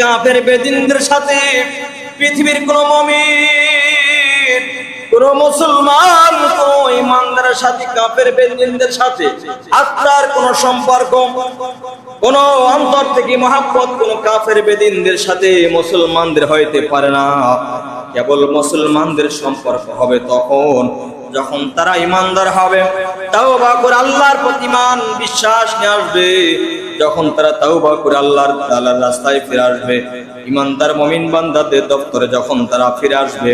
কাফের বেদিনদের সাথে পৃথিবীর কোন মুমিন, কোন মুসলমান, কোন ইমানদারের সাথে কাফের বেদিনদের সাথে আত্মার কোন সম্পর্ক, কোন অন্তর থেকে মহব্বত কোন কাফের বেদিনদের সাথে মুসলমানদের হইতে পারে না। কেবল মুসলমানদের সম্পর্ক হবে তখন যখন তারা ইমানদার হবে, তাওবা করে আল্লাহর প্রতি ঈমান বিশ্বাস নিয়ে আসবে, যখন তারা তাওবা করে আল্লাহর তাআলার রাস্তায় ফিরে আসবে, ইমানদার মুমিন বান্দাদের দপ্তরে যখন তারা ফিরে আসবে,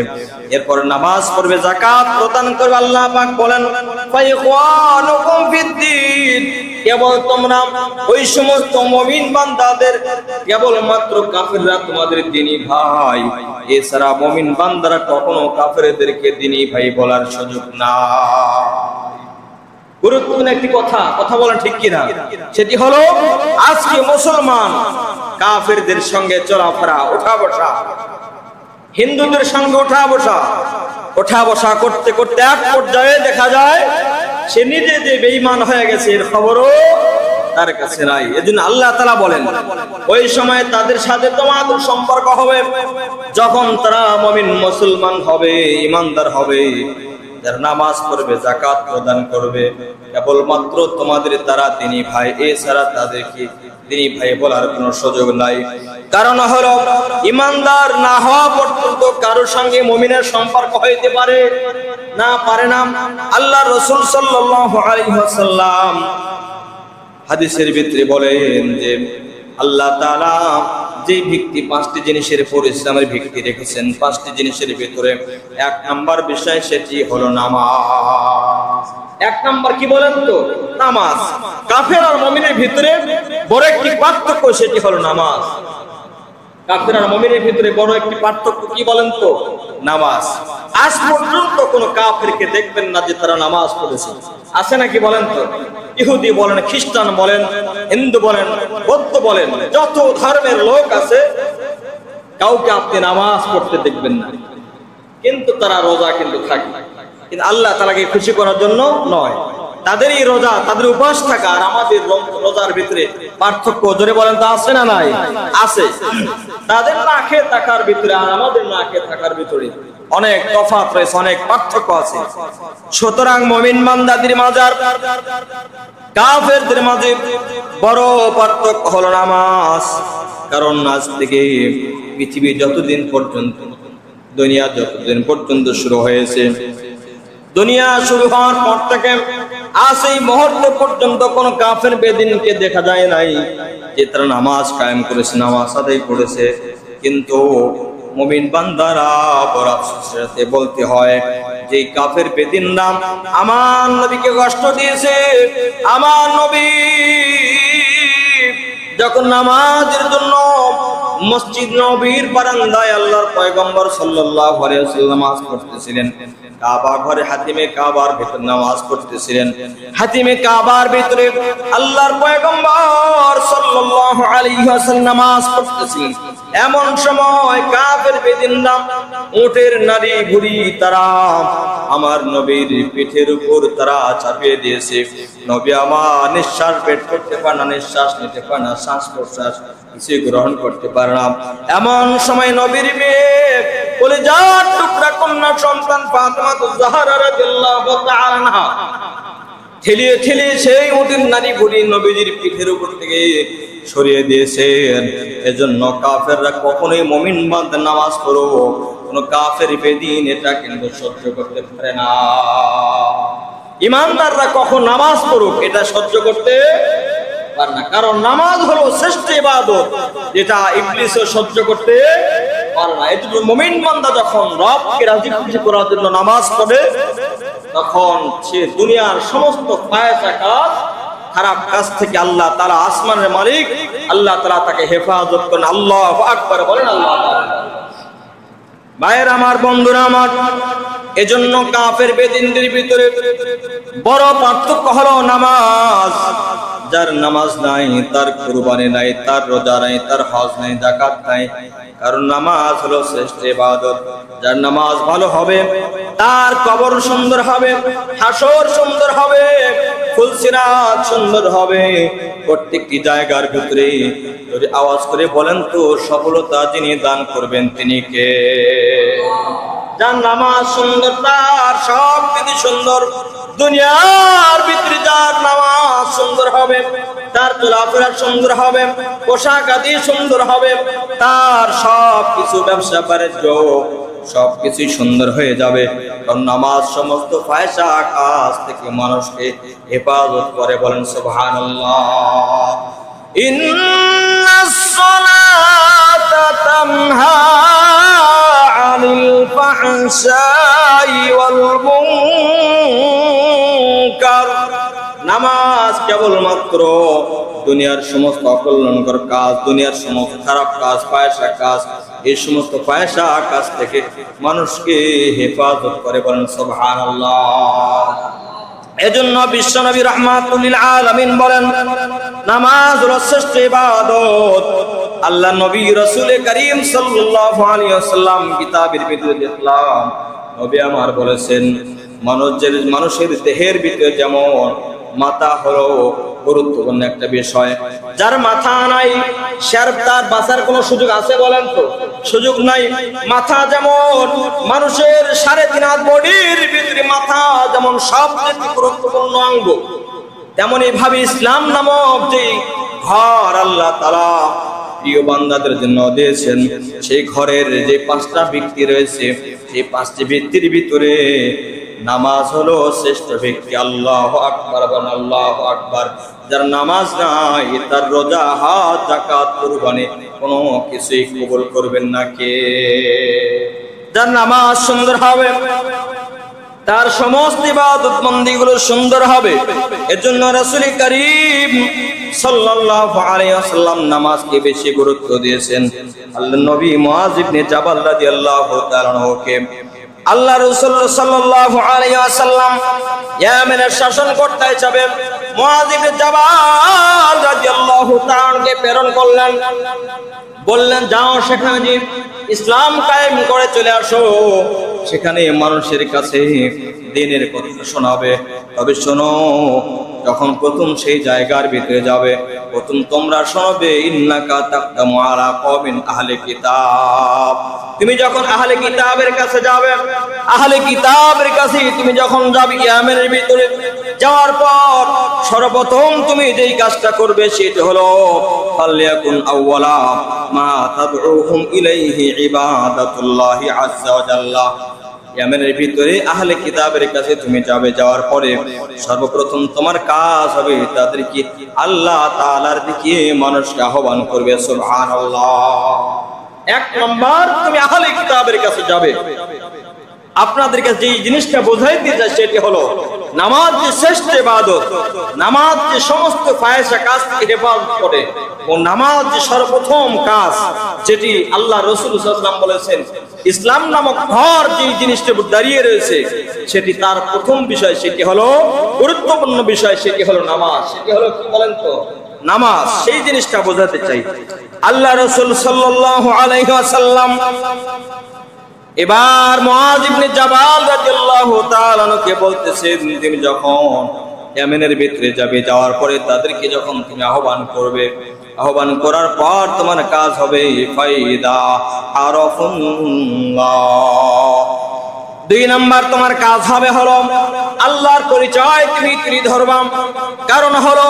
এরপর নামাজ পড়বে, যাকাত প্রদান করবে। আল্লাহ পাক বলেন ফাইখওয়ানুকুম ফিদ্দীন, কেবল তোমরা ওই সমস্ত মুমিন বান্দাদের, কেবল মাত্র কাফেররা তোমাদের দ্বীনী ভাই, এছাড়া মুমিন বান্দারা কখনো কাফেরদেরকে দ্বীনী ভাই বলার সুযোগ না। গুরুত্বপূর্ণ একটি কথা বলেন ঠিক কিনা? সেটি হলো আজকে মুসলমান কাফেরদের সঙ্গে চলাফেরা, ওঠা বসা, হিন্দুদের সঙ্গে ওঠা বসা করতে করতে এক পর্যায়ে দেখা যায় সে নিজে যে বেঈমান হয়ে গেছে এর খবরও তার কাছে নাই। এজন্য আল্লাহ তাআলা বলেন ওই সময় তাদের সাথে তোমাদের সম্পর্ক হবে যখন তারা মুমিন মুসলমান হবে, ইমানদার হবে, যারা নামাজ পড়বে, যাকাত প্রদান করবে, কেবলমাত্র তোমাদের তারা দ্বীনী ভাই, এছাড়া তাদেরকে দ্বীনী ভাই বলার কোনো সুযোগ নাই। কারণ হলো ইমানদার না হওয়া পর্যন্ত কারোর সঙ্গে মুমিনের সম্পর্ক হইতে পারে না। আল্লাহ রাসূল সাল্লাল্লাহু আলাইহি ওয়াসাল্লাম হাদিসের ভিতরে বলেন যে আল্লাহ তাআলা যে ভিত্তি 5টি জিনিসের উপর ইসলামের ভিত্তি রেখেছেন, 5টি জিনিসের ভিতরে 1 নাম্বার বিষয় সেটি হলো নামাজ। 1 নাম্বার কি বলেন তো? নামাজ। কাফের আর মুমিনের ভিতরে বড় একটি পার্থক্য, সেটি হলো নামাজ। কাফের আর মুমিনের ভিতরে বড় একটি পার্থক্য কি বলেন তো? নামাজ। আজ পর্যন্ত কোন কাফেরকে দেখবেন না যে তারা নামাজ পড়েছে, আছে নাকি বলেন তো? ইহুদি বলেন, খ্রিস্টান বলেন, হিন্দু বলেন, বৌদ্ধ বলেন, যত ধর্মের লোক আছে কাউকে আপনি নামাজ পড়তে দেখবেন না, কিন্তু তারা রোজা কিন্তু থাকে, কিন্তু আল্লাহ তাআলাকে খুশি করার জন্য নয়। তাদের এই রোজা, তাদের উপবাস থাকা আর আমাদের রোজার ভিতরে পার্থক্য জোরে বলেন তো আছে না নাই? আছে। তাদের না খেয়ে থাকার ভিতরে আর আমাদের না খেয়ে থাকার ভিতরে অনেক তফাৎ রয়েছে, অনেক পার্থক্য আছে। সুতরাং মুমিন বান্দাদের মাঝে আর কাফেরদের মাঝে বড় পার্থক্য হলো নামাজ। কারণ আজ থেকে পৃথিবী যতদিন পর্যন্ত, দুনিয়া যতদিন পর্যন্ত শুরু হয়েছে, দুনিয়া শুরু হওয়ার পর থেকে আজ এই মুহূর্ত পর্যন্ত কোন কাফের বেদিনকে দেখা যায় নাই যে তারা নামাজ কায়েম করেছে, নামাজ আদায় করেছে। কিন্তু মুমিন বান্দারা বড় আফসোসের সাথে বলতে হয় যে কাফের বেদিনরা আমার নবীকে কষ্ট দিয়েছে। আমার নবী যখন নামাজের জন্য মসজিদ নববীর বারান্দায় আল্লাহর পয়গম্বর সাল্লাল্লাহু আলাইহি ওয়াসাল্লাম নামাজ পড়তেছিলেন, কাবা ঘরে হাতিমে কাবার ভিতরে নামাজ পড়তেছিলেন, হাতিমে কাবার ভিতরে আল্লাহর পয়গম্বর সাল্লাল্লাহু আলাইহি ওয়াসাল্লাম নামাজ পড়তেছিলেন। এমন সময় কাফের বেদিনরা উটের নারী বুড়ি তারা আমার নবীর পিঠের উপর তারা চাপিয়ে দিয়েছে। নবী আমার নিঃশ্বাস বের করতে পারে না, নিঃশ্বাস নিতে পারে না, শ্বাস প্রশ্বাস কিছু গ্রহণ করতে পারে না। এমন সময় নবীর মেয়ে কলিজার টুকরা কন্যা সন্তান ফাতেমা জাহরা রাদিয়াল্লাহু তাআলা আনহা ঠেলিয়ে ঠেলিয়ে সেই উটের নারী বুড়ি নবীজির পিঠের উপর থেকে সরিয়ে দিয়েছেন। এজন্য কাফেররা কখনোই মুমিন বান্দার নামাজ পড়ো কোন কাফের বেদিন এটা কিন্তু সহ্য করতে পারে না। ইমানদাররা কখন নামাজ পড়ুক এটা সহ্য করতে পারে না, কারণ নামাজ হলো শ্রেষ্ঠ ইবাদত যেটা ইবলিসও সহ্য করতে পারে না। এজন্য মুমিন বান্দা যখন রবকে রাজি খুশি করার জন্য নামাজ পড়ে তখন সে দুনিয়ার সমস্ত ফায়সা কাজ, খারাপ কাজ থেকে আল্লাহ তাআলা, আসমানের মালিক আল্লাহ তাআলা তাকে হেফাজত করেন। আল্লাহু আকবার বলেন। আল্লাহ ভাইয়ের আমার, বন্ধুরা আমার, এজন্য কাফের বেদিনদের ভিতরে বড় পার্থক্য হলো নামাজ। যার নামাজ নাই, তার কুরবানি নাই, তার রোজা নাই, তার হজ নাই, যাকাত নাই, কারণ নামাজ হলো শ্রেষ্ঠ ইবাদত। যার নামাজ ভালো হবে তার কবর সুন্দর হবে, হাসর সুন্দর হবে, ফুলসিরাত সুন্দর হবে। প্রত্যেকটি জায়গার ভিতরে যদি আওয়াজ করে বলেন তো সফলতা যিনি দান করবেন তিনি কে? যার নামাজ সুন্দর তার সব কিছু সুন্দর। দুনিয়ার ভিতরে যার নামাজ সুন্দর হবে, তার চলাফেরা সুন্দর হবে, পোশাক আদি সুন্দর হবে, তার সব কিছু ব্যবসা বাণিজ্য সবকিছু সুন্দর হয়ে যাবে। কারণ নামাজ সমস্ত ফায়সা কাজ থেকে মানুষকে হেফাজত করে। বলেন সুবহানাল্লাহ। ইন্নাস সালাতা তানহা আনিল ফাহশাই ওয়াল মুনকার। নামাজ কেবলমাত্র দুনিয়ার সমস্ত অকল্যাণকর কাজ, দুনিয়ার সমস্ত খারাপ কাজ, ফায়সা কাজ, এই সমস্ত ফায়সা কাজ থেকে মানুষকে হেফাজত করে। বলেন সুবহানাল্লাহ। এজন্য বিশ্বনবী রাহমাতুল লিল আলামিন বলেন, নামাজ হলো শ্রেষ্ঠ ইবাদত। আল্লাহ নবী রাসূল করিম সাল্লাল্লাহু আলাইহি ওয়াসাল্লাম কিতাবের ভিতরে দেখলাম, নবী আমার বলেছেন, মানুষের দেহের ভিতরে যেমন মাথা হলো গুরুত্বপূর্ণ একটা বিষয়, যার মাথা নাই তার বাঁচার কোনো সুযোগ আছে? বলেন তো, সুযোগ নাই। মাথা যেমন মানুষের 3.5 হাত বডির ভিতরে মাথা যেমন সবচেয়ে গুরুত্বপূর্ণ অঙ্গ, তেমনি ভাবে ইসলাম নামক যে ঘর আল্লাহ তাআলা প্রিয় বান্দাদের জন্য দিয়েছেন, সেই ঘরের যে 5টা ব্যক্তি রয়েছে, সেই 5টি ব্যক্তির ভিতরে নামাজ হলো শ্রেষ্ঠ ব্যক্তি। আল্লাহু আকবার, আল্লাহু আকবার। যার নামাজ নাই তার রোজা, হজ, যাকাত, কুরবানি কোনো কিছুই কবুল করবেন না কে? যার নামাজ সুন্দর হবে তার সমস্ত ইবাদত বন্দেগীগুলো সুন্দর হবে। এজন্য রাসূল করিম সাল্লাল্লাহু আলাইহি ওয়াসাল্লাম নামাজকে বেশি গুরুত্ব দিয়েছেন। আল্লাহর নবী মুআয ইবনে জাবাল রাদিয়াল্লাহু তাআলা আনহুকে আল্লাহ রাসূল সাল্লাল্লাহু আলাইহি ওয়াসাল্লাম ইয়ামেনের শাসনকর্তা হিসেবে মুআয ইবনে জাবাল রাদিয়াল্লাহু তাআলাকে প্রেরণ করলেন। বললেন, যাও সেখানে যে ইসলাম কায়েম করে চলে আসো, সেখানে মানুষের কাছে দ্বীনের কথা শোনাবে। তবে শোনো, যখন প্রথম সেই জায়গার ভিতরে যাবে, প্রথম তোমরা শোনাবে ইন্নাকা তাকদামু আলা কওমিন আহলে কিতাব। তুমি যখন আহলে কিতাবের কাছে যাবে, আহলে কিতাবের কাছে তুমি যখন যাবে, ইয়ামেনের ভিতরে যাওয়ার পর সর্বপ্রথম তুমি যেই কাজটা করবে সেটা হলো ফালিয়াকুন আউওয়ালা মা তাদউহুম ইলাইহি ইবাদাতুল্লাহি আযজা ওয়া জাল্লা। ইয়ামেনের ভিতরে আহলে কিতাবের কাছে তুমি যাবে, যাওয়ার পরে সর্বপ্রথম তোমার কাজ হবে তাদেরকে আল্লাহ তাআলার দিকে মানুষকে আহ্বান করবে। সুবহানাল্লাহ। 1 নম্বর তুমি আহলে কিতাবের কাছে যাবে। আপনাদের কাছে যে জিনিসটা বোঝাইতে চাই সেটি হলো নামাজ যে শ্রেষ্ঠ ইবাদত, নামাজ যে সমস্ত ফায়সা কাজ থেকে হেফাজত করে, ও নামাজ যে সর্বপ্রথম কাজ যেটি আল্লাহ রাসূল সাল্লাল্লাহু আলাইহি ওয়াসাল্লাম বলেছেন, ইসলাম নামক ঘর যে জিনিসটা দাঁড়িয়ে রয়েছে সেটি তার প্রথম বিষয়, সেটি হলো গুরুত্বপূর্ণ বিষয়, সেটি হলো নামাজ। সেটি হলো কি বলেন তো? নামাজ। সেই জিনিসটা বোঝাতে চাই। আল্লাহ রাসূল সাল্লাল্লাহু আলাইহি ওয়াসাল্লাম এবার মুআয ইবনে জাবাল রাদিয়াল্লাহু তাআলা আনহুকে বলতেছেন, তুমি যখন ইয়ামেনের ভিতরে যাবে, যাওয়ার পরে তাদেরকে যখন তুমি আহ্বান করবে, আহ্বান করার পর তোমার কাজ হবে ফাইদা আরাফুল্লাহ। 2 নাম্বার তোমার কাজ হবে হলো আল্লাহর পরিচয় তুমি তুলে ধরবা। কারণ হলো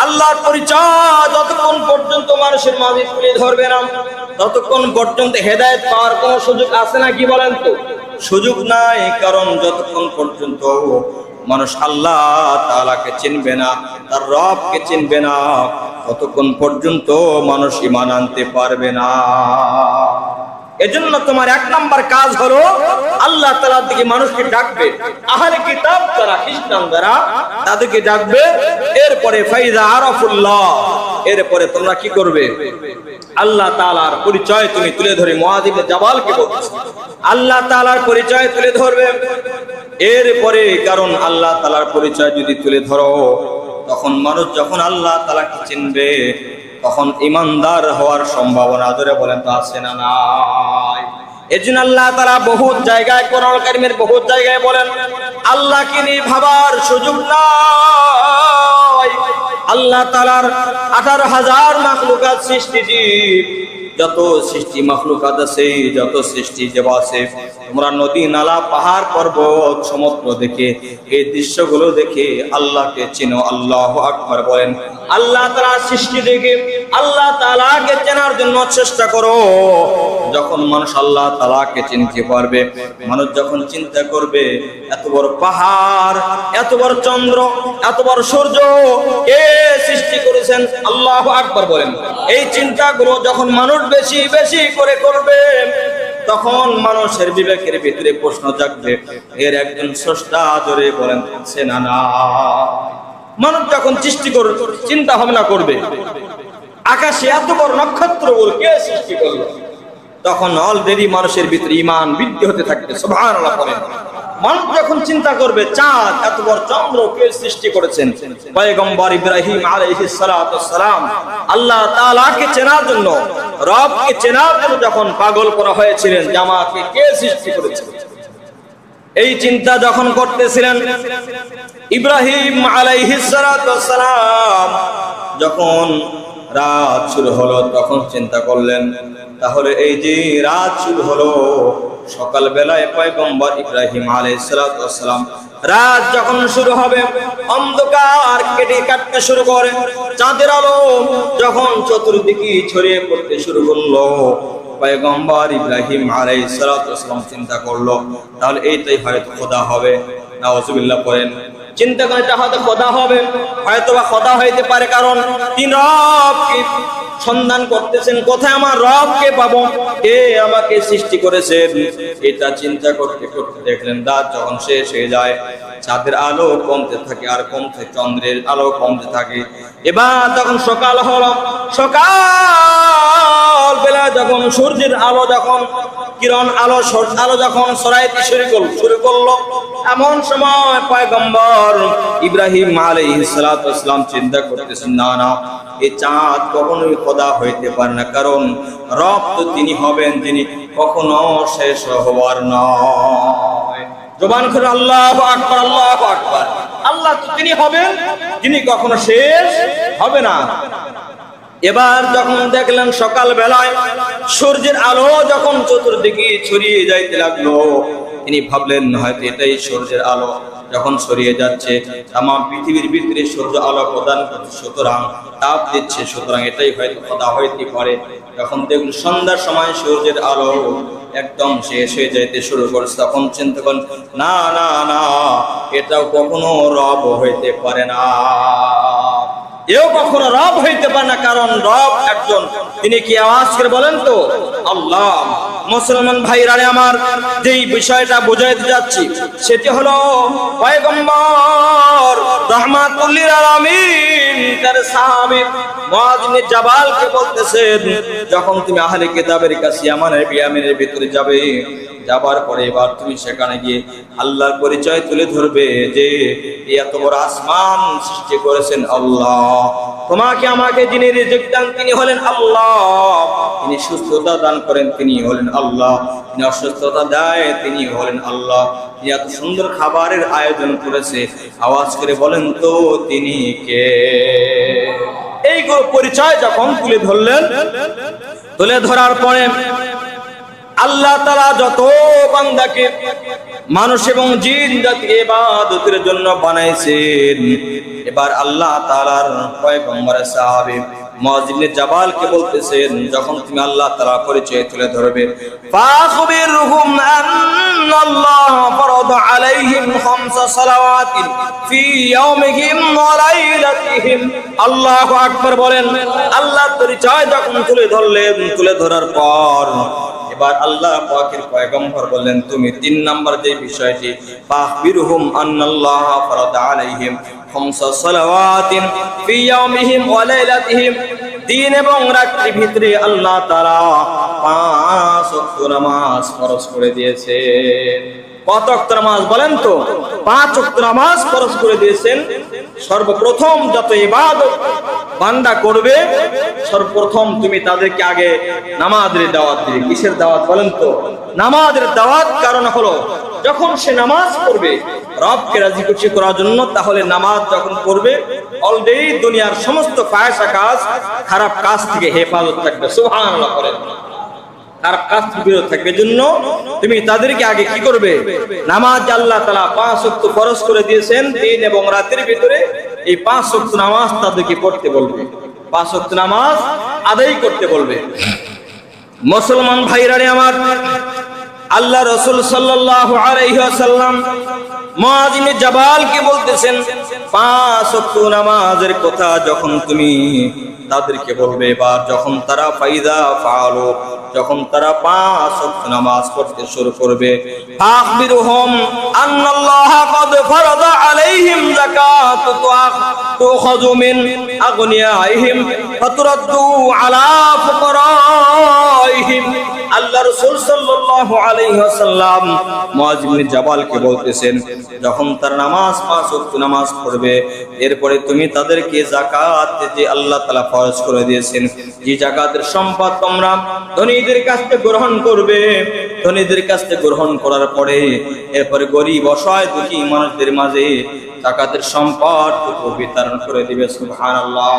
আল্লাহর পরিচয় যতক্ষণ পর্যন্ত মানুষের মাঝে তুলে ধরবে না, ততক্ষণ পর্যন্ত হেদায়েত পাওয়ার কোনো সুযোগ আছে নাকি? বলেন তো, সুযোগ নাই। কারণ যতক্ষণ পর্যন্ত মানুষ আল্লাহ তাআলাকে চিনবে না, তার রবকে চিনবে না, ততক্ষণ পর্যন্ত মানুষ ঈমান আনতে পারবে না। এজন্য তোমার 1 নাম্বার কাজ হলো আল্লাহ তাআলার দিকে মানুষকে ডাকবে। আহলে কিতাব যারা, খ্রিস্টান যারা, তাদেরকে ডাকবে। এরপরে ফাইজা আরাফুল্লাহ, এরপরে তোমরা কি করবে? আল্লাহ তাআলার পরিচয় তুমি তুলে ধরে। মুআয ইবনে জাবালকে বলছে আল্লাহ তাআলার পরিচয় তুলে ধরবে। এরপরে কারণ আল্লাহ তাআলার পরিচয় যদি তুলে ধরো, তখন মানুষ যখন আল্লাহ তাআলাকে চিনবে, তখন ইমানদার হওয়ার সম্ভাবনা ধরে বলেন তো আছে না নাই? এজন্য আল্লাহ তাআলা বহুত জায়গায়, কোরআন কারীমের বহুত জায়গায় বলেন আল্লাহকে নিয়ে ভাবার সুযোগ নাই। আল্লাহ তাআলার 18,000 মাখলুকাত সৃষ্টি জীব, যত সৃষ্টি মাখলুকাত আছে, যত সৃষ্টি জীব আছে, তোমরা নদী নালা পাহাড় পর্বত সমুদ্র দেখে এই দৃশ্যগুলো দেখে আল্লাহকে চিনো। আল্লাহু আকবার বলেন। আল্লাহ তাআলার সৃষ্টি দেখে আল্লাহ তাআলাকে চেনার জন্য চেষ্টা করো। যখন মানুষ আল্লাহ তাআলাকে চিনতে পারবে, মানুষ যখন চিন্তা করবে এত বড় পাহাড়, এত বড় চন্দ্র, এত বড় সূর্য কে সৃষ্টি করেছেন, আল্লাহু আকবার বলেন। এই চিন্তাগুলো যখন মানুষ বেশি বেশি করে করবে, তখন মানুষের বিবেকের ভিতরে প্রশ্ন জাগবে, এর একজন স্রষ্টা জোরে বলেন আছে না না। মানুষ যখন সৃষ্টি করে চিন্তা ভাবনা করবে আকাশে এত বড় নক্ষত্রগুলো কে সৃষ্টি করলো, তখন অলরেডি মানুষের ভিতরে ঈমান বৃদ্ধি হতে থাকবে। সুবহানাল্লাহ বলেন। মানুষ যখন চিন্তা করবে চাঁদ এত বড় চন্দ্র কে সৃষ্টি করেছেন, পয়গম্বর ইব্রাহিম আলাইহিস সালাতু ওয়াস সালাম আল্লাহ তাআলাকে চেনার জন্য, রবকে চেনার জন্য যখন পাগল করা হয়েছিলেন যে আমাকে কে সৃষ্টি করেছে, এই চিন্তা যখন করতেছিলেন ইব্রাহিম আলাইহিস সালাতু ওয়াস সালাম, যখন রাত শুরু হলো তখন চিন্তা করলেন তাহলে এই যে রাত শুরু হলো, সকাল বেলায় পয়গম্বর ইব্রাহিম আলাইহিস সালাতু ওয়াস সালাম রাত যখন শুরু হবে অন্ধকার কেটে কাটতে শুরু করে, চাঁদের আলো যখন চতুর্দিকে ছড়িয়ে পড়তে শুরু করলো, পয়গম্বর ইব্রাহিম আলাইহিস সালাতু ওয়াস সালাম চিন্তা করলো তাহলে এইটাই হয়তো খোদা হবে। নাউজুবিল্লাহ পড়েন। চিন্তা করে এটা হয়তো খোদা হবে, হয়তোবা খোদা হইতে পারে, কারণ তিনি রবকে সন্ধান করতেছেন, কোথায় আমার রবকে পাবো, কে আমাকে সৃষ্টি করেছেন। এটা চিন্তা করতে করতে দেখলেন রাত যখন শেষ হয়ে যায়, চাঁদের আলো কমতে থাকে আর কমতে, চন্দ্রের আলো কমতে থাকে। এবার তখন সকাল হলো, সকাল বেলা যখন সূর্যের আলো যখন কিরণ আলো যখন ছড়াইতে শুরু করলো, এমন সময় পয়গম্বর ইব্রাহিম আলাইহিস সালাতু ওয়াস সালাম চিন্তা করতেছেন না না, এই চাঁদ কখনোই খোদা হইতে পারে না, কারণ রব তো তিনি হবেন যিনি কখনো শেষ হওয়ার নয়। জবান করে আল্লাহু আকবার, আল্লাহু আকবার। আল্লাহ তো তিনি হবেন যিনি কখনো শেষ হবে না। এবার যখন দেখলেন সকাল বেলায় সূর্যের আলো যখন চতুর্দিকে ছড়িয়ে যাইতে লাগলো, তিনি ভাবলেন হয়তো এটাই সূর্যের আলো যখন ছড়িয়ে যাচ্ছে তাম পৃথিবীর ভিতরে সূর্য আলো প্রদান করছে, সুতরাং তাপ দিচ্ছে, সুতরাং এটাই হয়তো খোদা হইতে পারে। যখন দেখুন সন্ধ্যার সময় সূর্যের আলো একদম শেষ হয়ে যাইতে শুরু করছে, তখন চিন্তা করেন না না না, এটাও কখনো রব হইতে পারে না, এও কখনো রব হইতে পারে না, কারণ রব একজন, তিনি কি আওয়াজ করে বলেন তো আল্লাহ। মুসলমান ভাইরা আমার, যেই বিষয়টা বুঝাইতে যাচ্ছি সেটি হলো পয়গম্বর রাহমাতুল লিল আলামিন তার সাহাবী মুআয ইবনে জাবালকে বলতেছেন, যখন তুমি আহলে কিতাবের কাছে ইয়ামানের ভিতরে যাবে, যাবার পরে এবার তুমি সেখানে গিয়ে আল্লাহর পরিচয় তুলে ধরবে যে এত বড় আসমান সৃষ্টি করেছেন আল্লাহ, তোমাকে আমাকে যিনি রিজিক দান তিনি হলেন আল্লাহ, তিনি সুস্থতা দান করেন তিনি হলেন আল্লাহ, তিনি অসুস্থতা দেয় তিনি হলেন আল্লাহ, তিনি এত সুন্দর খাবারের আয়োজন করেছে, আওয়াজ করে বলেন তো তিনি কে। এই পরিচয় যখন তুলে ধরলেন, তুলে ধরার পরে আল্লাহ তাআলা যত বান্দাকে মানুষ এবং জিন জাতিকে ইবাদতের জন্য বানাইছেন, এবার আল্লাহ তাআলার পয়গম্বরের সাহাবী মুআয ইবনে জাবালকে বলতেছেন, যখন তুমি আল্লাহ তাআলার পরিচয় তুলে ধরবে, ফাখবিরহুম আন্নাল্লাহ ফারাদা আলাইহিম খামসা সালাওয়াতিন ফি ইয়াওমিহিম ওয়া লাইলাতিহিম। আল্লাহু আকবার বলেন। আল্লাহর পরিচয় যখন তুলে ধরলেন, তুলে ধরার পর এবার আল্লাহ পাকের পয়গম্বর বললেন, তুমি 3 নাম্বার যে বিষয়টি, ফাখবিরহুম আন্নাল্লাহ ফারাদা আলাইহিম খামসা সালাওয়াতিন ফি ইয়াওমিহিম ওয়া লাইলাতিহিম, দিন এবং রাত্রির ভিতরে আল্লাহ তাআলা 5 ওয়াক্ত নামাজ ফরজ করে দিয়েছেন। কত ওয়াক্ত নামাজ বলেন তো? 5 ওয়াক্ত নামাজ ফরজ করে দিয়েছেন। সর্বপ্রথম যত ইবাদত বান্দা করবে, সর্বপ্রথম তুমি তাদেরকে আগে নামাজের দাওয়াত দিবে। কিসের দাওয়াত বলেন তো? নামাজের দাওয়াত। কারণ হলো যখন সে নামাজ পড়বে রবকে রাজি খুশি করার জন্য, তাহলে নামাজ যখন পড়বে অলরেডি দুনিয়ার সমস্ত ফায়সা কাজ, খারাপ কাজ থেকে হেফাজত থাকবে। সুবহানাল্লাহ করেন। খারাপ কাজ থেকে বিরত থাকবে জন্য তুমি তাদেরকে আগে কি করবে? নামাজ আল্লাহ তাআলা 5 ওয়াক্ত ফরজ করে দিয়েছেন দিন এবং রাতের ভিতরে, এই 5 ওয়াক্ত নামাজ তাদেরকে পড়তে বলবে, 5 ওয়াক্ত নামাজ আদায় করতে বলবে। মুসলমান ভাইরা রে আমার, আল্লাহ রাসূল সাল্লাল্লাহু আলাইহি ওয়াসাল্লাম মুআয ইবনে জাবালকে বলতেছেন 5 ওয়াক্ত নামাজের কথা যখন তুমি তাদেরকে বলবে, বা যখন তারা ফাইদা ফাআলু, যখন তারা 5 ওয়াক্ত নামাজ পড়তে শুরু করবে, আখবিরুহুম আন্নাল্লাহা ক্বাদ ফারাদা আলাইহিম যাকাতু তুখাযু মিন আগনিয়াইহিম ফাতুরাদ্দু আলা ফুকারাইহিম। আল্লাহ রাসূল সাল্লাল্লাহু আলাইহি ওয়াসাল্লাম মুআয ইবনে জাবালকে বলতেছেন, যখন তারা নামাজ 5 ওয়াক্ত নামাজ পড়বে, এরপরে তুমি তাদেরকে যাকাত যে আল্লাহ তাআলা ফরজ করে দিয়েছেন, যে যাকাতের সম্পদ তোমরা ধনীদের কাছ থেকে গ্রহণ করবে, ধনীদের কাছ থেকে গ্রহণ করার পরে এরপরে গরিব অসহায় দুঃখী মানুষদের মাঝে যাকাতের সম্পদ বিতরণ করে দিবে। সুবহানাল্লাহ।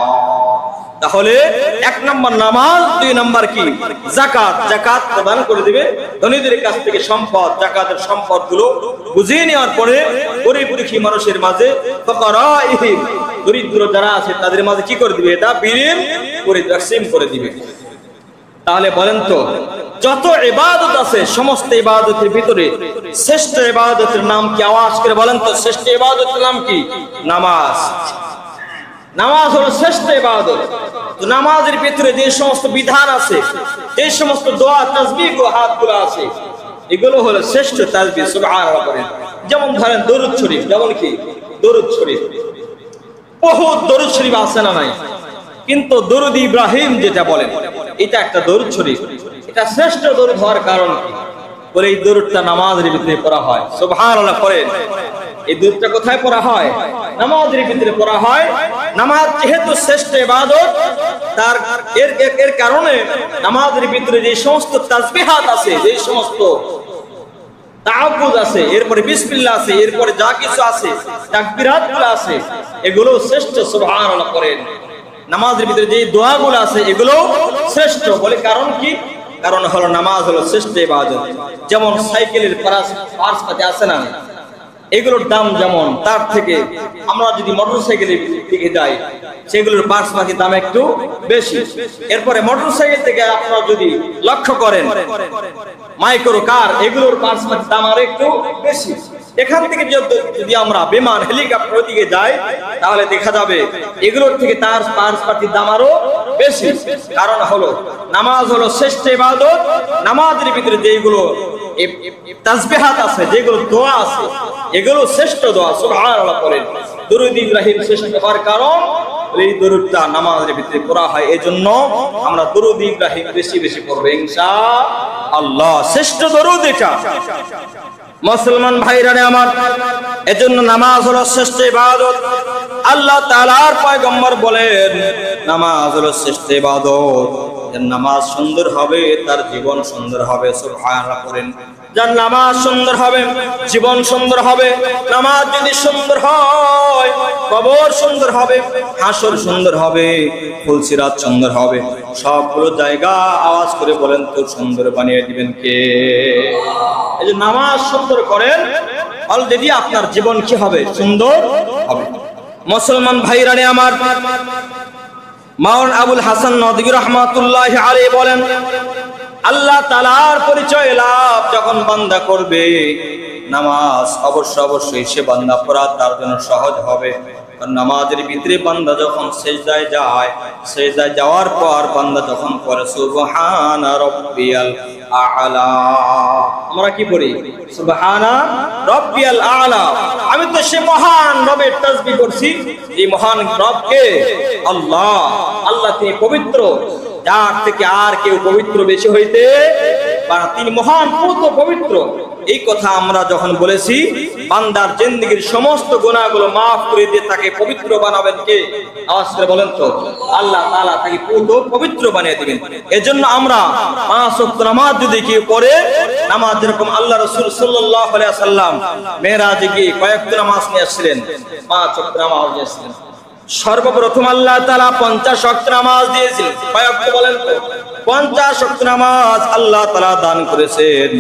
তাহলে 1 নম্বর নামাজ, 2 নম্বর কি? যাকাত। যাকাত প্রদান করে দিবে ধনীদের কাছ থেকে সম্পদ, যাকাতের সম্পদগুলো বুঝিয়ে নেওয়ার পরে গরিব দুঃখী মানুষের মাঝে, ফাকারাইহিম দরিদ্র যারা আছে তাদের মাঝে কি করে দিবে? এটা বিলীন করে তাকসীম করে দিবে। তাহলে বলেন তো, যত ইবাদত আছে সমস্ত ইবাদতের ভিতরে শ্রেষ্ঠ ইবাদতের নাম কি? আওয়াজ করে বলেন তো, শ্রেষ্ঠ ইবাদতের নাম কি? নামাজ। নামাজ হলো শ্রেষ্ঠ ইবাদত। তো নামাজের ভিতরে যে সমস্ত বিধান আছে, যে সমস্ত দোয়া তাসবিহ ও হাতগুলো আছে, এগুলো হলো শ্রেষ্ঠ তাসবিহ। সুবহানাল্লাহ করেন। যেমন ধরেন দরুদ শরীফ, যেমন কি দরুদ শরীফ, বহুত দরুদ শরীফ আছে না নাই? কিন্তু দরুদ ইব্রাহিম যেটা বলেন, এটা একটা দরুদ শরীফ। এটা শ্রেষ্ঠ দরুদ হওয়ার কারণ কি? বলে এই দরুদটা নামাজের ভিতরে পড়া হয়। সুবহানাল্লাহ করেন। এই দরুদটা কোথায় পড়া হয়? নামাজের ভিতরে পড়া হয়। নামাজ যেহেতু শ্রেষ্ঠ ইবাদত, তার এর কারণে নামাজের ভিতরে যে সমস্ত তাসবিহাত আছে, যে সমস্ত তাআব্বুদ আছে, এরপরে বিসমিল্লাহ আছে, এরপরে যা কিছু আছে, তাকবীরাতগুলো আছে, এগুলো শ্রেষ্ঠ। সুবহানাল্লাহ করেন। নামাজের ভিতরে যে দোয়াগুলো আছে এগুলো শ্রেষ্ঠ। বলে কারণ কি? কারণ হলো নামাজ হলো শ্রেষ্ঠ ইবাদত। যেমন সাইকেলের পার্টসপাতি আছে না, এগুলোর দাম যেমন, তার থেকে আমরা যদি মোটরসাইকেলের দিকে যাই, সেগুলোর পার্টসপাতির দাম একটু বেশি। এরপরে মোটরসাইকেল থেকে আপনারা যদি লক্ষ্য করেন মাইক্রো কার, এগুলোর পার্টসপাতির দাম আর একটু বেশি। এখান থেকে যদি আমরা বিমান, হেলিকপ্টার দিকে যাই, তাহলে দেখা যাবে এগুলোর থেকে তার পার্টসপাতির দাম আরো বেশি। কারণ হলো নামাজ হলো শ্রেষ্ঠ ইবাদত। নামাজের ভিতরে যেগুলো তাসবিহাত আছে, যেগুলো দোয়া আছে, এগুলো শ্রেষ্ঠ দোয়া। সুবহানাল্লাহ করেন। দরুদ ইব্রাহিম শ্রেষ্ঠ হওয়ার কারণ এই দরুদটা নামাজের ভিতরে পড়া হয়, এজন্য আমরা দরুদ ইব্রাহিম বেশি বেশি পড়ব ইনশাআল্লাহ। শ্রেষ্ঠ দরুদ এটা। মুসলমান ভাইরা আমার, এজন্য নামাজ হলো শ্রেষ্ঠ ইবাদত। আল্লাহ তাআলার পয়গম্বর বলেন নামাজ হলো শ্রেষ্ঠ ইবাদত। যার নামাজ সুন্দর হবে তার জীবন সুন্দর হবে। সুবহানাল্লাহ করেন। যার নামাজ সুন্দর হবে জীবন সুন্দর হবে। নামাজ যদি সুন্দর হয় কবর সুন্দর হবে, হাসর সুন্দর হবে, ফুলসিরাত সুন্দর হবে। সবগুলো জায়গা আওয়াজ করে বলেন তো সুন্দর বানিয়ে দিবেন কে? এই যে নামাজ সুন্দর করেন, অলরেডি আপনার জীবন কি হবে? সুন্দর হবে। মুসলমান ভাইরা আমার, মাওলানা আবুল হাসান নদভী রাহমাতুল্লাহি আলাইহি বলেন, আল্লাহ তাআলার পরিচয় লাভ যখন বান্দা করবে, নামাজ অবশ্যই সে বান্দা পড়া তার জন্য সহজ হবে। নামাজের ভিতরে বান্দা যখন সিজদায় যায়, সিজদায় যাওয়ার পর বান্দা যখন পড়ে সুবহানা রাব্বিয়াল আ'লা, আমরা কি পড়ি? সুবহানা রাব্বিয়াল আ'লা। আমি তো সে মহান রবের তাসবিহ করছি। এই মহান রবকে আল্লাহ, আল্লাহ তিনি পবিত্র, যার থেকে আর কেউ পবিত্র বেশি হইতে পারে। তিনি মহান, পূর্ণ পবিত্র। এই কথা আমরা যখন বলেছি, বান্দার জিন্দেগীর সমস্ত গুনাহগুলো মাফ করে দিয়ে তাকে পবিত্র বানাবেন কে? আওয়াজ করে বলেন তো, আল্লাহ তাআলা তাকে পূর্ণ পবিত্র বানিয়ে দিবেন। এজন্য আমরা 5 ওয়াক্ত নামাজ যদি কেউ পড়ে, নামাজ যেরকম আল্লাহ রাসূল সাল্লাল্লাহু আলাইহি ওয়াসাল্লাম মেরাজে গিয়ে কয়েকটা নামাজ নিয়ে আসলেন, 5 ওয়াক্ত নামাজ নিয়েছিলেন। সর্বপ্রথম আল্লাহ তাআলা 50 ওয়াক্ত নামাজ দিয়েছিলেন। কয় ওয়াক্ত বলেন তো? 50 ওয়াক্ত নামাজ আল্লাহ তাআলা দান করেছেন।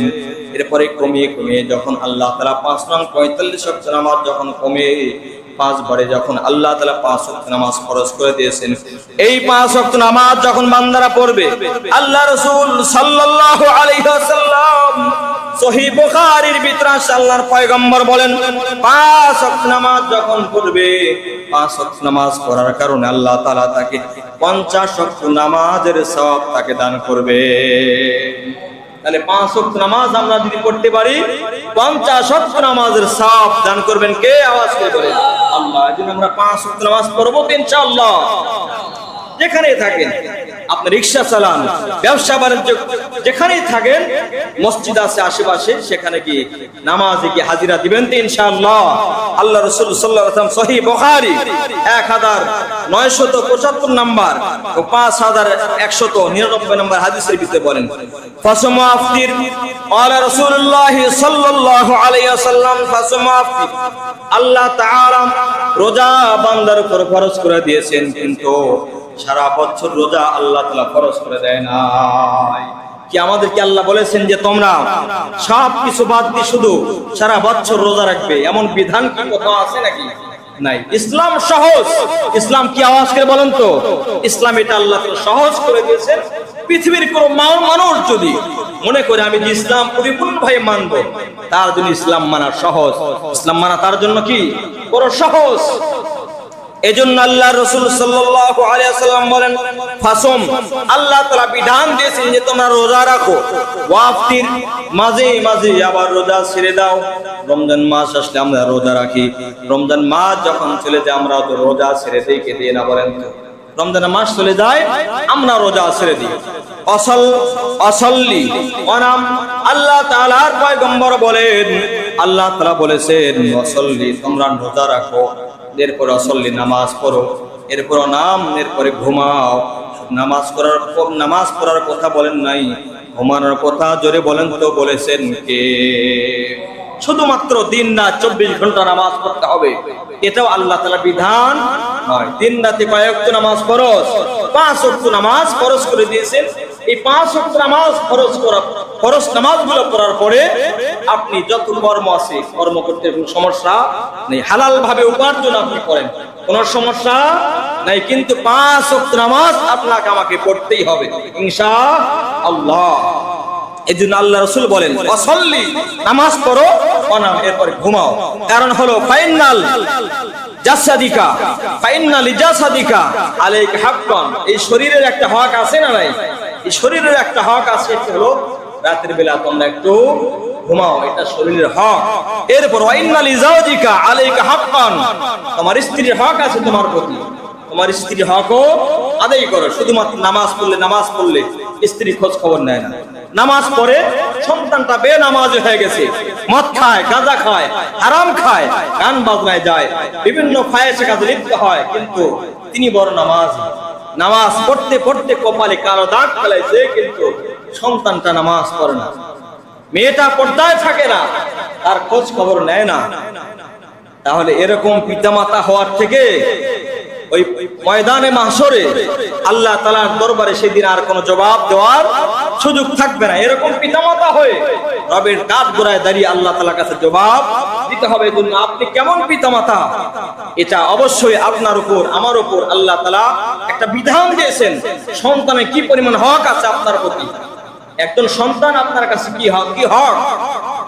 এরপরে কমিয়ে কমিয়ে যখন আল্লাহ তাআলা 5 নং 45 ওয়াক্ত নামাজ যখন কমে 5 বারে যখন আল্লাহ তাআলা 5 ওয়াক্ত নামাজ ফরজ করে দিয়েছেন, এই 5 ওয়াক্ত নামাজ যখন বান্দারা পড়বে, আল্লাহ রাসূল সাল্লাল্লাহু আলাইহি ওয়াসাল্লাম সহিহ বুখারীর ভিতরে আল্লাহর পয়গম্বর বলেন 5 ওয়াক্ত নামাজ যখন পড়বে, 5 ওয়াক্ত নামাজ পড়ার কারণে আল্লাহ তাআলা তাকে 50 ওয়াক্ত নামাজের সওয়াব তাকে দান করবে। তাহলে 5 ওয়াক্ত নামাজ আমরা যদি পড়তে পারি, 50 ওয়াক্ত নামাজের সওয়াব দান করবেন কে? আওয়াজ করে বলেন আল্লাহ। এজন্য আমরা 5 ওয়াক্ত নামাজ পড়ব ইনশাআল্লাহ। যেখানেই থাকেন, আপনি রিকশা চালান, ব্যবসা বাণিজ্য যেখানেই থাকেন, মসজিদ আছে আশেপাশে, সেখানে কি নামাজে কি হাজিরা দিবেন তো ইনশাআল্লাহ। আল্লাহ রাসূল সাল্লাল্লাহু আলাইহি ওয়াসাল্লাম সহিহ বুখারী 1975 নাম্বার ও 5199 নাম্বার হাদিসের ভিতরে বলেন, ফাসমু আফতির ক্বালা রাসূলুল্লাহ সাল্লাল্লাহু আলাইহি ওয়াসাল্লাম ফাসমু আফতির। আল্লাহ তাআলা রোজা বান্দার উপর ফরজ করে দিয়েছেন, কিন্তু সারা বছর রোজা আল্লাহ তাআলা ফরজ করে দেয় নাই। কি আমাদেরকে আল্লাহ বলেছেন যে তোমরা সব কিছু বাদ দিয়ে শুধু সারা বছর রোজা রাখবে, এমন বিধান কি কোথাও আছে নাকি? নাই। ইসলাম সহজ। ইসলাম কি? আওয়াজ করে বলেন তো। ইসলাম এটা আল্লাহ তাআলা সহজ করে দিয়েছেন। পৃথিবীর কোন মানুষ যদি মনে করে আমি যে ইসলাম পরিপূর্ণভাবে মানব, তার জন্য ইসলাম মানা সহজ। ইসলাম মানা তার জন্য কি বড় সহজ। এজন্য আল্লাহ রাসূল সাল্লাল্লাহু আলাইহি ওয়াসাল্লাম বলেন ফাসম, আল্লাহ তাআলা বিধান দিয়েছেন যে তোমরা রোজা রাখো, ওয়াফতির মাঝে মাঝে আবার রোজা ছেড়ে দাও। রমজান মাস আসলে আমরা রোজা রাখি, রমজান মাস যখন চলে যায় আমরা রোজা ছেড়ে দিই। কে দিয়ে না বলেন তো? রমজান মাস চলে যায় আমরা রোজা ছেড়ে দিই। অসল্লি অনাম, আল্লাহ তাআলার পয়গম্বর বলেন, আল্লাহ তাআলা বলেছেন অসল্লি, তোমরা রোজা রাখো, এরপর অসল্লি নামাজ পড়ো, এরপর নাম, এরপরে ঘুমাও। নামাজ পড়ার কথা বলেন নাই, ঘুমানোর কথা জোরে বলেন তো বলেছেন কে? শুধুমাত্র দিন রাত 24 ঘন্টা নামাজ পড়তে হবে, এটাও আল্লাহ তাআলার বিধান নয়। দিন রাতে কয়েকটা নামাজ ফরজ, 5 ওয়াক্ত নামাজ ফরজ করে দিয়েছেন। এই 5 ওয়াক্ত নামাজ ফরজ নামাজগুলো পড়ার পরে আপনি যত কর্ম আছে কর্ম করতে কোনো সমস্যা নেই, হালাল ভাবে উপার্জন আপনি করেন, কোনো সমস্যা নাই। কিন্তু 5 ওয়াক্ত নামাজ আপনাকে আমাকে পড়তেই হবে ইনশাআল্লাহ। এজন্য আল্লাহ রাসূল বলেন ওয়াসাল্লি, নামাজ পড়ো, অনাম, এরপর ঘুমাও। কারণ হলো ফাইনাল জাসাদিকা ফাইনাল জাসাদিকা আলাইকা হাক্কান, এই শরীরের একটা হক আছে না নাই? এই শরীরের একটা হক আছে, এটা হলো রাতের বেলা তোমরা একটু ঘুমাও, এটা শরীরের হক। এরপর ওয়াইনাল জাওজিকা আলাইকা হাক্কান, তোমার স্ত্রীর হক আছে তোমার প্রতি, তোমার স্ত্রীর হকও আদায় করো। শুধুমাত্র নামাজ পড়লে স্ত্রী খোঁজ খবর নেয় না। নামাজ পড়ে সন্তানটা বেনামাজি হয়ে গেছে, মদ খায়, গাঁজা খায়, হারাম খায়, গান বাজনায় যায়, বিভিন্ন ফায়েসে কাজে লিপ্ত হয়, কিন্তু তিনি বড় নামাজ পড়তে পড়তে কপালে কালো দাগ ফেলাইছে, কিন্তু সন্তানটা নামাজ পড়ে না, মেয়েটা পর্দায় থাকে না, তার খোঁজ খবর নেয় না। তাহলে এরকম পিতামাতা হওয়ার থেকে ওই ময়দানে মাহশরে আল্লাহ তাআলার দরবারে সেদিন আর কোনো জবাব দেওয়ার সুযোগ থাকবে না। এরকম পিতামাতা হয়ে রবের কাঠ গোড়ায় দাঁড়িয়ে আল্লাহ তাআলার কাছে জবাব দিতে হবে। এজন্য আপনি কেমন পিতামাতা, এটা অবশ্যই আপনার উপর আমার উপর আল্লাহ তাআলা একটা বিধান দিয়েছেন। সন্তানের কি পরিমাণ হক আছে আপনার প্রতি। একজন সন্তান আপনার কাছে কি হক,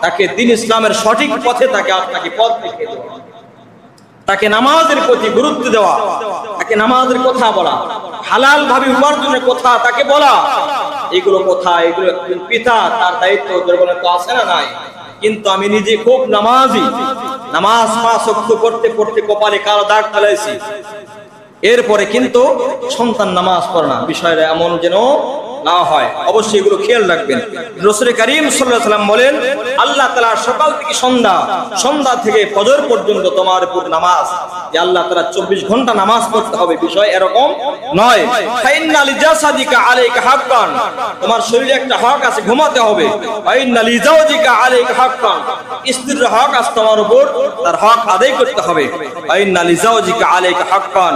তাকে দ্বীন ইসলামের সঠিক পথে আপনাকে পথ দেখিয়ে দেওয়া, তাকে নামাজের প্রতি গুরুত্ব দেওয়া, তাকে নামাজের কথা বলা, হালাল ভাবে উপার্জনের কথা তাকে বলা, এগুলো কথা, এগুলো পিতা তার দায়িত্ব দুর্বলতা তো আছে না নাই? কিন্তু আমি নিজে খুব নামাজি, নামাজ 5 ওয়াক্ত পড়তে পড়তে কপালে কালো দাগ ফেলেছি, এরপরে কিন্তু সন্তান নামাজ পড়ে না, বিষয়টা এমন যেন না হয়। অবশ্যই এগুলো খেয়াল রাখবেন। রাসূল করিম সাল্লাল্লাহু আলাইহি ওয়াসাল্লাম বলেন আল্লাহ তাআলা সকাল থেকে সন্ধ্যা থেকে ফজর পর্যন্ত তোমার উপর নামাজ যে আল্লাহ তাআলা 24 ঘন্টা নামাজ পড়তে হবে, বিষয় এরকম নয়। ফাইন্না লিজাসাদিকা আলাইকা হাক্কান, তোমার শরীরে একটা হক আছে, ঘুমাতে হবে। ফাইন্না লিজাওজিকা আলাইকা হাক্কান, স্ত্রীর হক আছে তোমার উপর, তার হক আদায় করতে হবে। ফাইন্না লিজাওজিকা আলাইকা হাক্কান,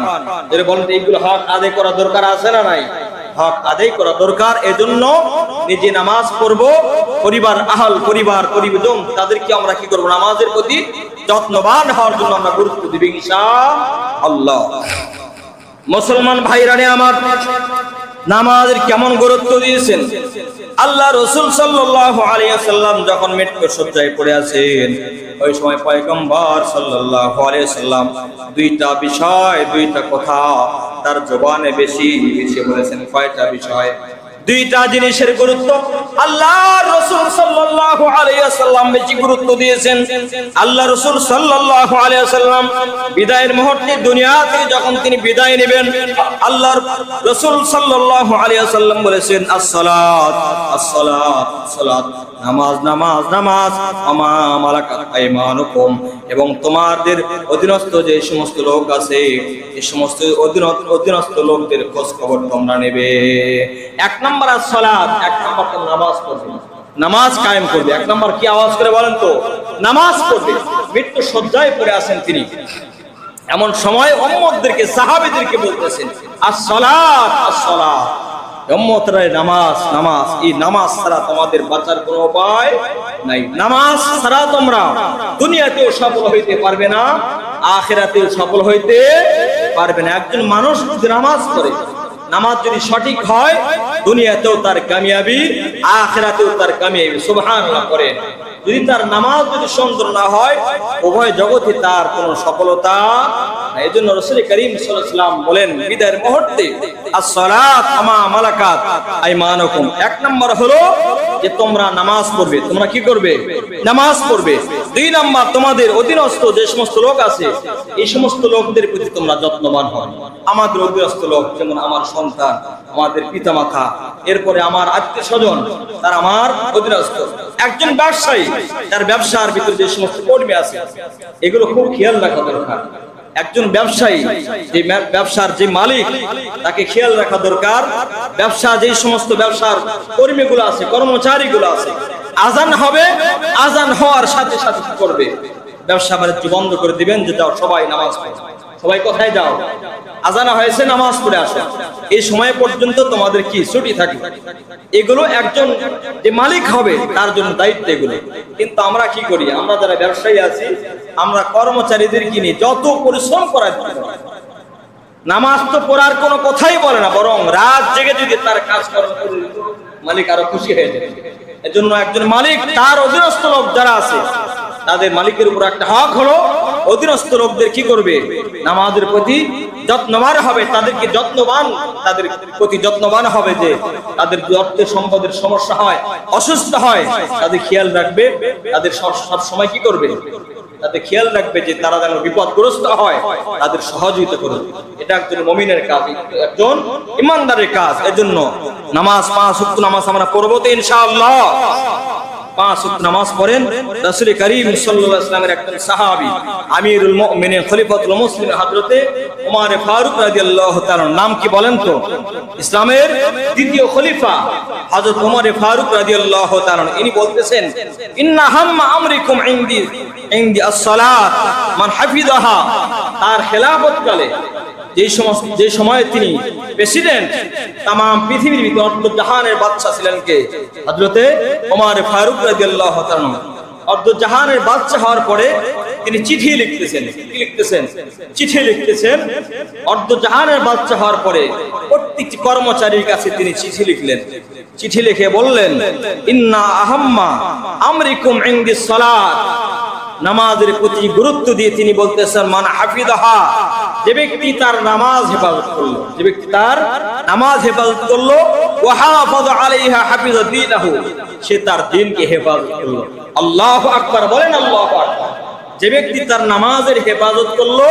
এর বলেন এইগুলো হক আদায় করা দরকার আছে না নাই? হক আদায় করা দরকার। এজন্য নিজে নামাজ পড়বো, পরিবার আহল পরিবার পরিজন তাদেরকে আমরা কি করব, নামাজের প্রতি যত্নবান হওয়ার জন্য আমরা গুরুত্ব দিব ইনশাআল্লাহ। মুসলমান ভাইরানে আমার, নামাজের কেমন গুরুত্ব দিয়েছেন আল্লাহ রাসূল সাল্লাল্লাহু আলাইহি ওয়াসাল্লাম যখন মৃত্যু শয্যায় পড়ে আছেন, ওই সময় পয়গম্বর সাল্লাল্লাহু আলাইহি ওয়াসাল্লাম দুইটা বিষয়, দুইটা কথা তার জবানে বেশি বেশি বলেছেন। কয়টা বিষয়? দুইটা জিনিসের গুরুত্ব আল্লাহর রাসূল সাল্লাল্লাহু আলাইহি ওয়াসাল্লাম বেশি গুরুত্ব দিয়েছেন। আল্লাহ রাসূল সাল্লাল্লাহু আলাইহি ওয়াসাল্লাম বিদায়ের মুহূর্তে দুনিয়া থেকে যখন তিনি বিদায় নেবেন, আল্লাহর রাসূল সাল্লাল্লাহু আলাইহি ওয়াসাল্লাম বলেছেন আসসালাত আসসালাত সালাত, নামাজ নামাজ নামাজ, আমা মালাকাত আইমানুকুম, এবং তোমাদের অধীনস্থ যে সমস্ত লোক আছে এই সমস্ত অধীনস্থ লোকদের খোঁজ খবর তোমরা নেবে। এক নম্বর আসসালাত, এক নম্বর তো নামাজ পড়বে, নামাজ কায়েম করবে। এক নম্বর কি, আওয়াজ করে বলেন তো? নামাজ পড়বে। মৃত্যু শয্যায় পড়ে আছেন তিনি, এমন সময় উম্মতদেরকে সাহাবীদেরকে বলতেছেন আসসালাত আসসালাত, উম্মতরা নামাজ নামাজ, এই নামাজ ছাড়া তোমাদের বাঁচার কোনো উপায় নাই। নামাজ ছাড়া তোমরা দুনিয়াতেও সফল হইতে পারবে না, আখিরাতেও সফল হইতে পারবে না। একজন মানুষ যদি নামাজ পড়ে, নামাজ যদি সঠিক হয়, দুনিয়াতেও তার কামিয়াবি, আখিরাতেও তার কামিয়াবি। সুবহানাল্লাহ করেন। যদি তার নামাজ যদি সুন্দর না হয়, উভয় জগতে তার কোনো সফলতা নাই। এজন্য রাসূল করিম সাল্লাল্লাহু আলাইহি ওয়াসাল্লাম বলেন বিদায়ের মুহূর্তে আসসালাত আমা মালাকাত আইমানুকুম। এক নম্বর হলো যে তোমরা নামাজ পড়বে। তোমরা কি করবে? নামাজ পড়বে। দুই নম্বর, তোমাদের অধীনস্থ যে সমস্ত লোক আছে এই সমস্ত লোকদের প্রতি তোমরা যত্নবান হও। আমাদের অধীনস্থ লোক যেমন আমার সন্তান, আমাদের পিতামাতা, এরপরে আমার আত্মীয় স্বজন, তার আমার অধীনস্থ। একজন ব্যবসায়ী, তার ব্যবসার ভিতরে যে সমস্ত কর্মী আছে এগুলো খুব খেয়াল রাখা দরকার। একজন ব্যবসায়ী, যে ব্যবসার যে মালিক, তাকে খেয়াল রাখা দরকার। ব্যবসা যে সমস্ত ব্যবসার কর্মীগুলো আছে, কর্মচারীগুলো আছে, আজান হবে, আজান হওয়ার সাথে সাথে কি করবে? ব্যবসা বাণিজ্য বন্ধ করে দিবেন, যে যাও সবাই নামাজ পড়ো। সবাই কোথায় যাও? আজান হয়েছে, নামাজ পড়ে আসো। এই সময় পর্যন্ত তোমাদের কি ছুটি থাকে। এগুলো একজন যে মালিক হবে তার জন্য দায়িত্ব এগুলো। কিন্তু আমরা কি করি? আমরা যারা ব্যবসায়ী আছি, আমরা কর্মচারীদের কিনি যত পরিশ্রম করার জন্য। নামাজ তো পড়ার কোনো কথাই বলে না, বরং রাত জেগে যদি তার কাজ করে মালিক আরো খুশি হয়ে যাবে। এজন্য একজন মালিক, তার অধীনস্থ লোক যারা আছে, তাদের মালিকের উপর একটা হক হলো অধীনস্থ লোকদের কি করবে? নামাজের প্রতি যত্নবান হবে, তাদেরকে যত্নবান, তাদের প্রতি যত্নবান হবে। যে তাদের অর্থ সম্পদের সমস্যা হয়, অসুস্থ হয়, তাদের খেয়াল রাখবে। তাদের সব সময় কি করবে? তাদের খেয়াল রাখবে যে তারা যেন বিপদগ্রস্ত হয়, তাদের সহযোগিতা করবে। এটা একজন মুমিনের কাজ, একজন ইমানদারের কাজ। এজন্য নামাজ, 5 ওয়াক্ত নামাজ আমরা পড়বো তো ইনশাআল্লাহ। 5 ওয়াক্ত নামাজ পড়েন। রাসূল করিম সাল্লাল্লাহু আলাইহি ওয়াসাল্লামের একজন সাহাবী, আমিরুল মুমিনিন খলিফাতুল মুসলিমিন হযরতে ওমর ফারুক রাদিয়াল্লাহু তাআলা, নাম কি বলেন তো? ইসলামের দ্বিতীয় খলিফা হযরত ওমর ফারুক রাদিয়াল্লাহু তাআলা, ইনি বলতেছেন ইন্না হাম্মা আমরিকুম ইনদি as-সালাত মান হাফিজাহা। তার খেলাফত কালে যে সময় তিনি প্রেসিডেন্ট, তাম পৃথিবীর ভিতর জাহানের বাদশা ছিলেন কে? হযরতে ওমর ফারুক রাদিয়াল্লাহু তাআলা। জাহানের বাদশা হওয়ার পরে তিনি চিঠি লিখতেছেন। কি লিখতেছেন? চিঠি লিখতেছেন। জাহানের বাদশা হওয়ার পরে প্রত্যেকটি কর্মচারীর কাছে তিনি চিঠি লিখলেন। চিঠি লিখে বললেন ইন্না আহাম্মা আমরিকুম ইনদিস সালাত। নামাজের প্রতি গুরুত্ব দিয়ে তিনি বলতেছেন মান হাফিজাহা, যে ব্যক্তি তার নামাজ হেফাজত করলো, যে ব্যক্তি তার নামাজ হেফাজত করলো, ওয়া হাফাযা আলাইহা হাফিযা দীনাহু, সে তার দ্বীনকে হেফাজত করলো। আল্লাহু আকবার বলেন, আল্লাহু আকবার। যে ব্যক্তি তার নামাজের হেফাজত করলো,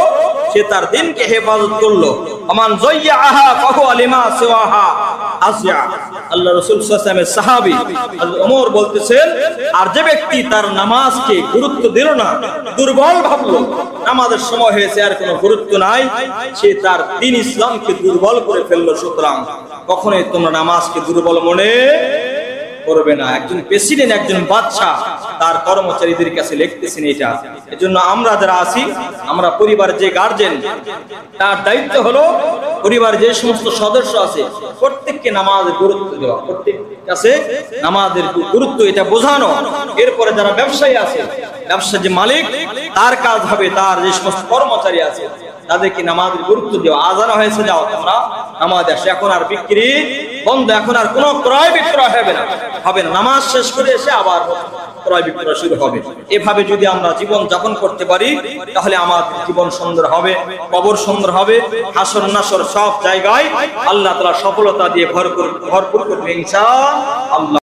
সে তার দ্বীনকে হেফাজত করলো। আমান যায়্যাহা ফাহুয়া লিমা সিওয়াহা, আসিয়া। আল্লাহ রাসূল সাল্লাল্লাহু আলাইহি ওয়াসাল্লামের সাহাবী হযরত ওমর বলতেছেন, আর যে ব্যক্তি তার নামাজকে গুরুত্ব দিল না, দুর্বল ভাবলো, নামাজের সময় হয়েছে আর কোনো গুরুত্ব নাই, সে তার দ্বীন ইসলামকে দুর্বল করে ফেললো। সুতরাং কখনোই তোমরা নামাজকে দুর্বল মনে করবে না। একজন প্রেসিডেন্ট, একজন বাদশা তার কর্মচারীদের কাছে লিখতেছেন এটা। এজন্য আমরা যারা আছি, আমরা পরিবারের যে গার্জেন, তার দায়িত্ব হলো পরিবারের যে সমস্ত সদস্য আছে প্রত্যেককে নামাজের গুরুত্ব দেওয়া, প্রত্যেকের কাছে নামাজের গুরুত্ব এটা বোঝানো। এরপরে যারা ব্যবসায়ী আছে, ব্যবসার যে মালিক, তার কাজ হবে তার যে সমস্ত কর্মচারী আছে তাদেরকে নামাজের গুরুত্ব দেওয়া। আজান হয়েছে, যাও তোমরা নামাজ আসে, এখন আর বিক্রি বন্ধ, এখন আর কোনো ক্রয় বিক্রয় হবে না। নামাজ শেষ করে এসে আবার ক্রয় বিক্রয় শুরু হবে। এভাবে যদি আমরা জীবন যাপন করতে পারি তাহলে আমার জীবন সুন্দর হবে, কবর সুন্দর হবে, হাসর নাসর সব জায়গায় আল্লাহ তাআলা সফলতা দিয়ে ভরপুর করবে ইনশাআল্লাহ।